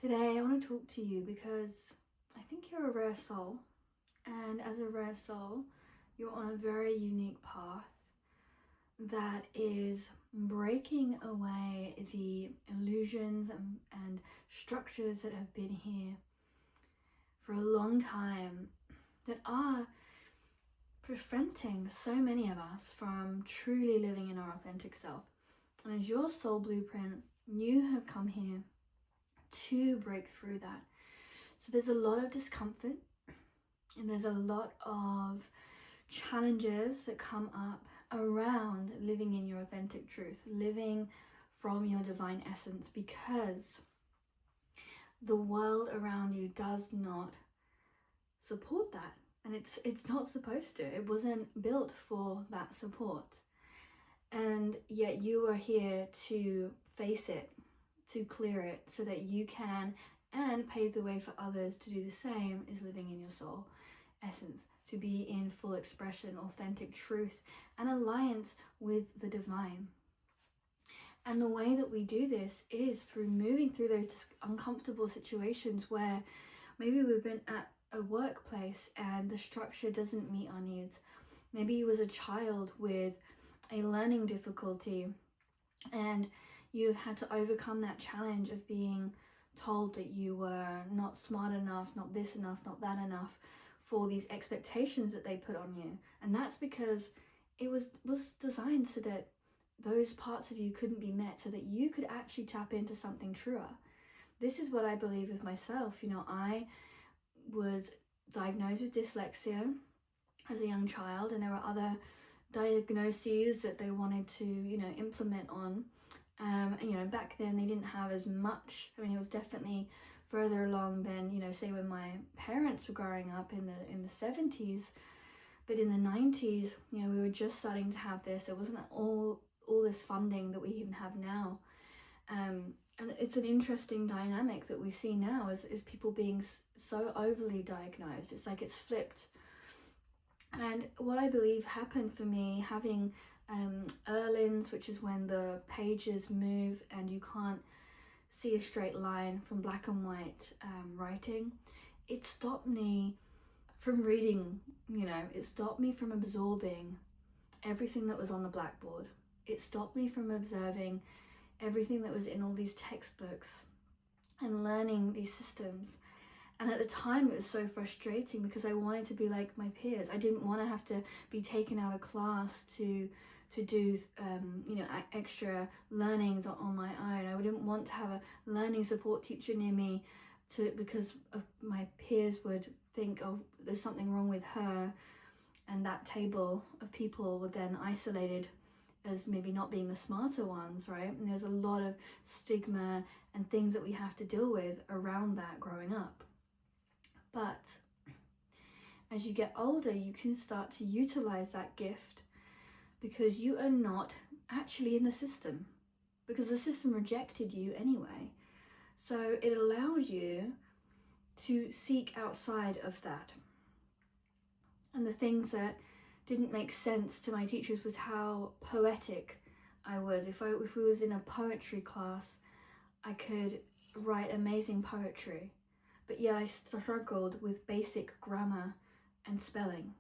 Today I want to talk to you because I think you're a rare soul, and as a rare soul you're on a very unique path that is breaking away the illusions and structures that have been here for a long time that are preventing so many of us from truly living in our authentic self. And as your soul blueprint, you have come here to break through that. So there's a lot of discomfort and there's a lot of challenges that come up around living in your authentic truth, living from your divine essence, because the world around you does not support that, and it's not supposed to. It wasn't built for that support, and yet you are here to face it, to clear it, so that you can and pave the way for others to do the same, is living in your soul essence, to be in full expression, authentic truth, and alliance with the divine. And the way that we do this is through moving through those uncomfortable situations where maybe we've been at a workplace and the structure doesn't meet our needs. Maybe you was a child with a learning difficulty and you've had to overcome that challenge of being told that you were not smart enough, not this enough, not that enough, for these expectations that they put on you. And that's because it was designed so that those parts of you couldn't be met, so that you could actually tap into something truer. This is what I believe with myself. I was diagnosed with dyslexia as a young child, and there were other diagnoses that they wanted to implement on, and back then they didn't have as much. I mean, it was definitely further along than say when my parents were growing up in the 70s, but in the 90s we were just starting to have this. There wasn't all this funding that we even have now, and it's an interesting dynamic that we see now is people being so overly diagnosed. It's like it's flipped. And what I believe happened for me, having Erlins, which is when the pages move and you can't see a straight line from black and white writing, it stopped me from reading. It stopped me from absorbing everything that was on the blackboard. It stopped me from observing everything that was in all these textbooks and learning these systems. And at the time it was so frustrating because I wanted to be like my peers. I didn't want to have to be taken out of class to do extra learnings on my own. I didn't want to have a learning support teacher near me because my peers would think, oh, there's something wrong with her, and that table of people were then isolated as maybe not being the smarter ones, right? And there's a lot of stigma and things that we have to deal with around that growing up. But as you get older, you can start to utilize that gift, because you are not actually in the system, because the system rejected you anyway. So it allows you to seek outside of that. And the things that didn't make sense to my teachers was how poetic I was. If we was in a poetry class, I could write amazing poetry, but yet I struggled with basic grammar and spelling.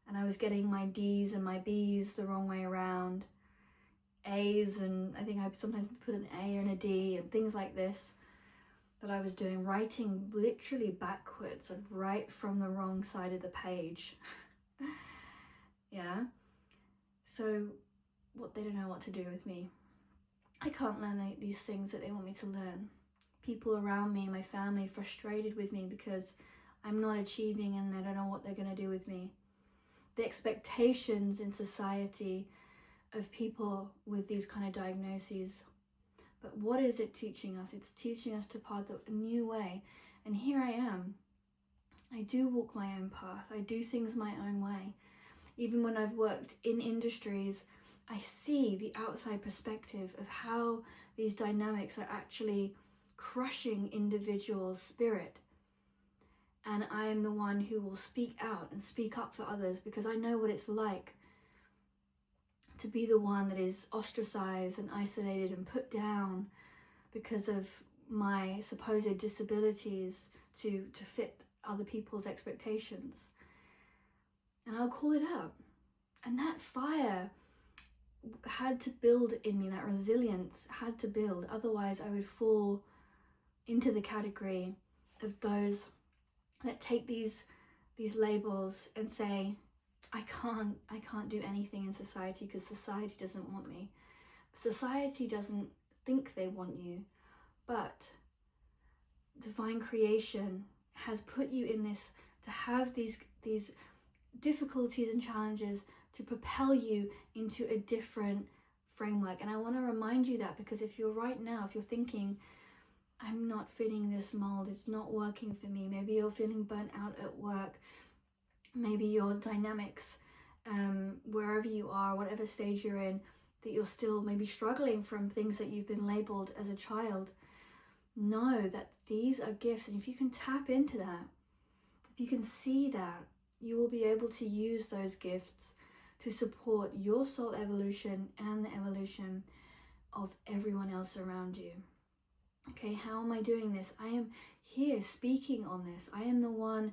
And I was getting my D's and my B's the wrong way around, A's, and I think I sometimes put an A and a D and things like this that I was doing, writing literally backwards. I'd write from the wrong side of the page. Yeah. So they don't know what to do with me. I can't learn these things that they want me to learn. People around me, my family, frustrated with me because I'm not achieving and they don't know what they're going to do with me. The expectations in society of people with these kind of diagnoses. But what is it teaching us? It's teaching us to path a new way. And here I am. I do walk my own path. I do things my own way. Even when I've worked in industries, I see the outside perspective of how these dynamics are actually crushing individuals' spirit. And I am the one who will speak out and speak up for others, because I know what it's like to be the one that is ostracized and isolated and put down because of my supposed disabilities to fit other people's expectations. And I'll call it out. And that fire had to build in me, that resilience had to build. Otherwise, I would fall into the category of those that take these labels and say, I can't do anything in society because society doesn't want me. Society doesn't think they want you, but divine creation has put you in this to have these difficulties and challenges to propel you into a different framework. And I want to remind you that, because if you're thinking, I'm not fitting this mold, it's not working for me, maybe you're feeling burnt out at work, maybe your dynamics, wherever you are, whatever stage you're in, that you're still maybe struggling from things that you've been labeled as a child, know that these are gifts. And if you can tap into that, if you can see that, you will be able to use those gifts to support your soul evolution and the evolution of everyone else around you. Okay, how am I doing this? I am here speaking on this. I am the one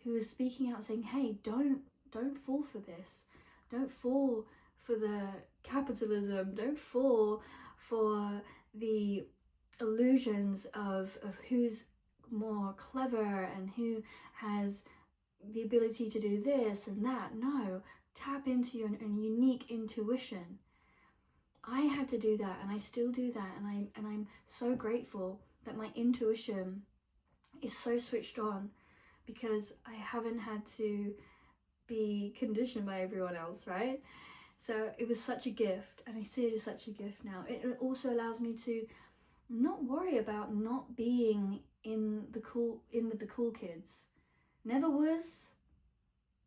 who is speaking out, saying, hey, don't fall for this. Don't fall for the capitalism. Don't fall for the illusions of who's more clever and who has the ability to do this and that. No, tap into your unique intuition. I had to do that, and I still do that, and I'm so grateful that my intuition is so switched on, because I haven't had to be conditioned by everyone else, right? So it was such a gift, and I see it as such a gift now. It also allows me to not worry about not being with the cool kids. Never was,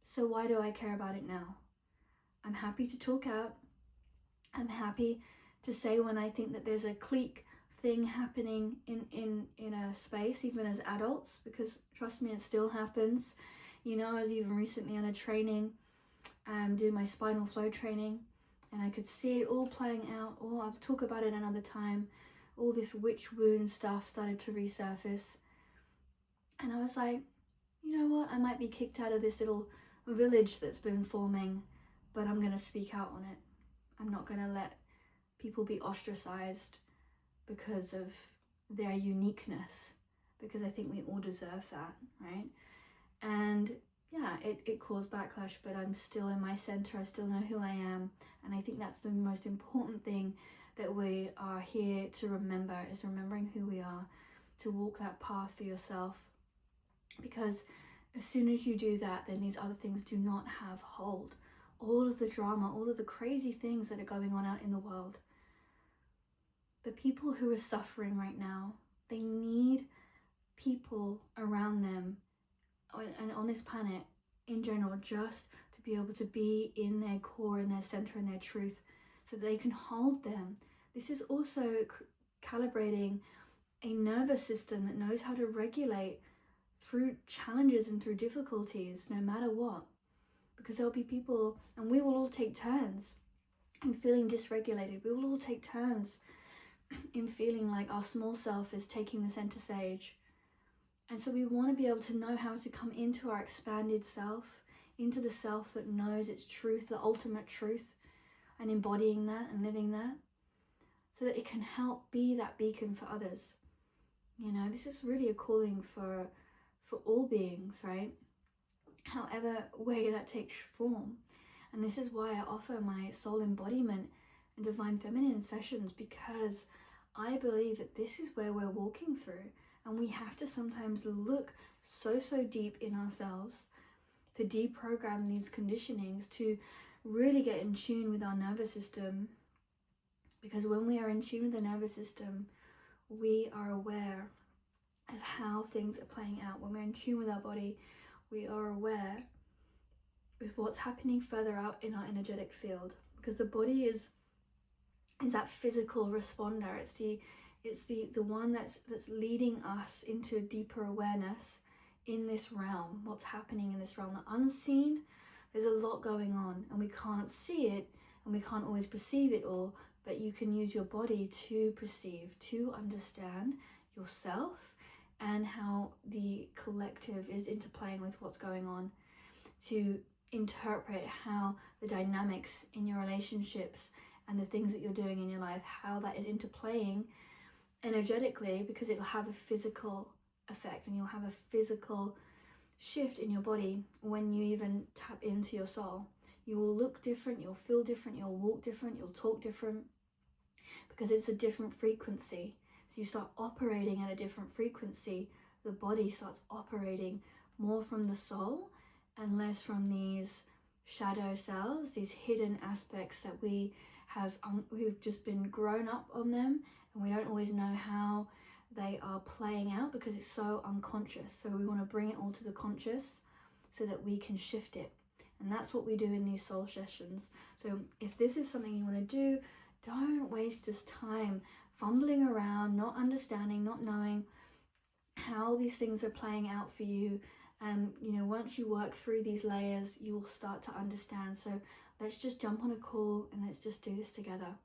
so why do I care about it now? I'm happy to talk out. I'm happy to say when I think that there's a clique thing happening in a space, even as adults, because trust me, it still happens. You know, I was even recently on a training, doing my spinal flow training, and I could see it all playing out. Oh, I'll talk about it another time. All this witch wound stuff started to resurface. And I was like, you know what? I might be kicked out of this little village that's been forming, but I'm going to speak out on it. I'm not going to let people be ostracized because of their uniqueness, because I think we all deserve that, right? And yeah, it caused backlash, but I'm still in my center. I still know who I am. And I think that's the most important thing that we are here to remember, is remembering who we are, to walk that path for yourself. Because as soon as you do that, then these other things do not have hold. All of the drama, all of the crazy things that are going on out in the world. The people who are suffering right now, they need people around them and on this planet in general, just to be able to be in their core, in their center, in their truth, so that they can hold them. This is also calibrating a nervous system that knows how to regulate through challenges and through difficulties, no matter what. Because there'll be people, and we will all take turns in feeling dysregulated. We will all take turns in feeling like our small self is taking the center stage. And so we want to be able to know how to come into our expanded self, into the self that knows its truth, the ultimate truth, and embodying that and living that, so that it can help be that beacon for others. You know, this is really a calling for all beings, right? However way that takes form. And this is why I offer my Soul Embodiment and Divine Feminine sessions, because I believe that this is where we're walking through, and we have to sometimes look so deep in ourselves to deprogram these conditionings, to really get in tune with our nervous system. Because when we are in tune with the nervous system, we are aware of how things are playing out. When we're in tune with our body, we are aware with what's happening further out in our energetic field, because the body is that physical responder. It's the one that's leading us into deeper awareness in this realm, what's happening in this realm, the unseen. There's a lot going on, and we can't see it, and we can't always perceive it all, but you can use your body to perceive, to understand. yourself and how the collective is interplaying with what's going on, to interpret how the dynamics in your relationships and the things that you're doing in your life, how that is interplaying energetically, because it'll have a physical effect and you'll have a physical shift in your body when you even tap into your soul. You will look different, you'll feel different, you'll walk different, you'll talk different, because it's a different frequency. So you start operating at a different frequency. The body starts operating more from the soul and less from these shadow selves, these hidden aspects that we've just been grown up on them, and we don't always know how they are playing out because it's so unconscious. So we want to bring it all to the conscious so that we can shift it. And that's what we do in these soul sessions. So if this is something you want to do, don't waste just time fumbling around, not understanding, not knowing how these things are playing out for you. And once you work through these layers, you will start to understand. So let's just jump on a call and let's just do this together.